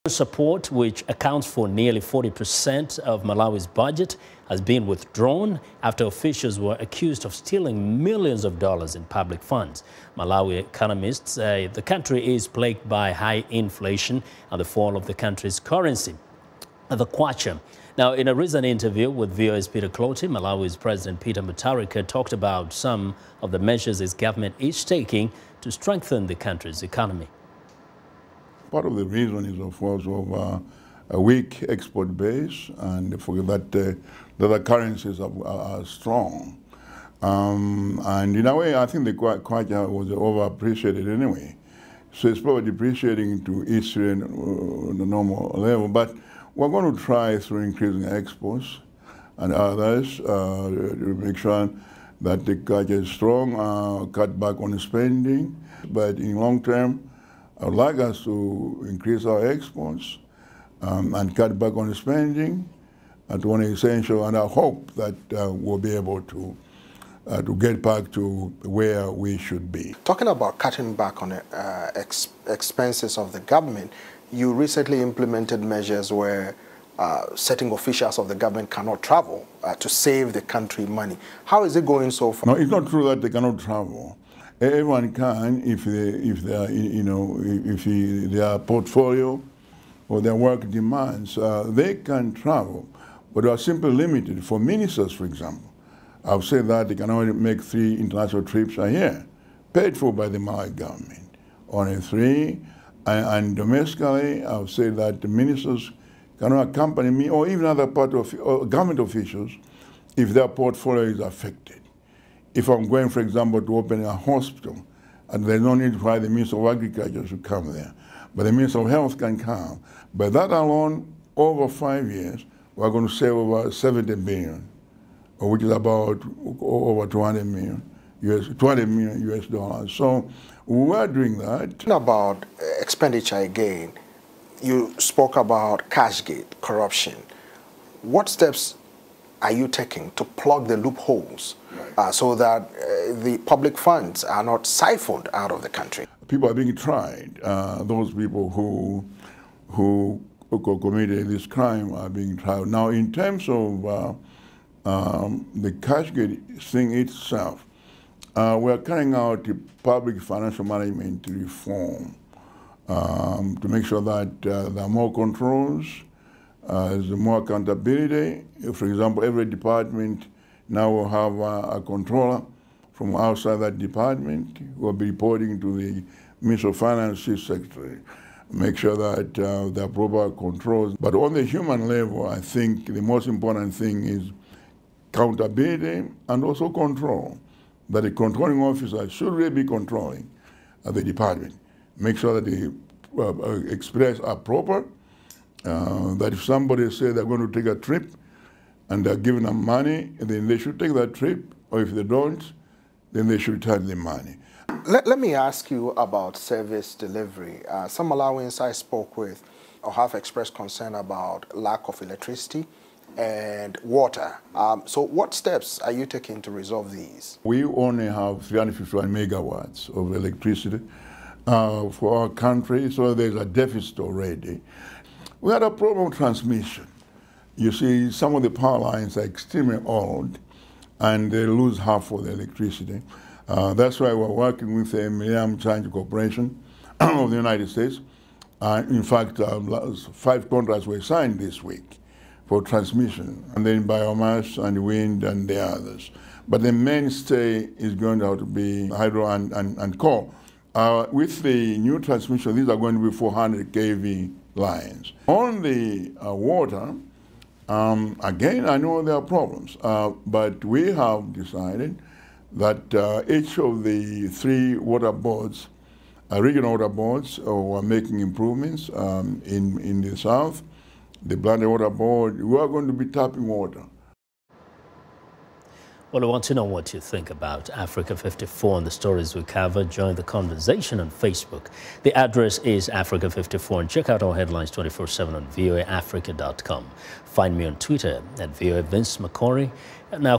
Support, which accounts for nearly 40% of Malawi's budget, has been withdrawn after officials were accused of stealing millions of dollars in public funds. Malawi economists say the country is plagued by high inflation and the fall of the country's currency, the kwacha. Now, in a recent interview with VOA's Peter Clotty, Malawi's President Peter Mutharika talked about some of the measures his government is taking to strengthen the country's economy. Part of the reason is, of course, of a weak export base, and for that the other currencies are strong. And in a way, I think the kwacha was overappreciated anyway. So it's probably depreciating to history and the normal level. But we're going to try through increasing exports and others to make sure that the kwacha is strong, cut back on spending. But in long term, I would like us to increase our exports and cut back on spending to one essential, and I hope that we'll be able to get back to where we should be. Talking about cutting back on expenses of the government, you recently implemented measures where certain officials of the government cannot travel to save the country money. How is it going so far? No, it's not true that they cannot travel. Everyone can if their portfolio or their work demands, they can travel, but they are simply limited. For ministers, for example, I've said that they can only make 3 international trips a year, paid for by the Malawi government. Only 3, and domestically, I've said that the ministers cannot accompany me or even other government officials if their portfolio is affected. If I'm going, for example, to open a hospital, and there's no need for the Minister of Agriculture to come there, but the Minister of Health can come. But that alone, over 5 years, we're going to save over 70 billion, which is about over 20 million US dollars. So we're doing that. About expenditure again, you spoke about cashgate, corruption. What steps are you taking to plug the loopholes so that the public funds are not siphoned out of the country? People are being tried. Those people who committed this crime are being tried. Now, in terms of the cashgate thing itself, we're carrying out the public financial management reform to make sure that there are more controls, there's more accountability. For example, every department now will have a controller from outside that department who will be reporting to the Minister of Finance Secretary. Make sure that there are proper controls. But on the human level, I think the most important thing is accountability and also control. That the controlling officer should really be controlling the department. Make sure that the expenses are proper. That if somebody says they're going to take a trip and they're giving them money, then they should take that trip, or if they don't, then they should return the money. Let me ask you about service delivery. Some Malawians I spoke with have expressed concern about lack of electricity and water. So what steps are you taking to resolve these? We only have 351 megawatts of electricity for our country, so there's a deficit already. We had a problem with transmission. You see, some of the power lines are extremely old and they lose half of the electricity. That's why we're working with the Millennium Challenge Corporation of the United States. In fact, 5 contracts were signed this week for transmission, and then biomass and wind and the others. But the mainstay is going to have to be hydro and coal. With the new transmission, these are going to be 400 kV lines. On the water, again, I know there are problems, but we have decided that each of the 3 water boards, regional water boards, are making improvements in the south. The Blended Water Board, we are going to be tapping water. Well, I want to know what you think about Africa 54 and the stories we covered. Join the conversation on Facebook. The address is Africa 54, and check out our headlines 24/7 on voaafrica.com. Find me on Twitter at VOA Vince McCory. Now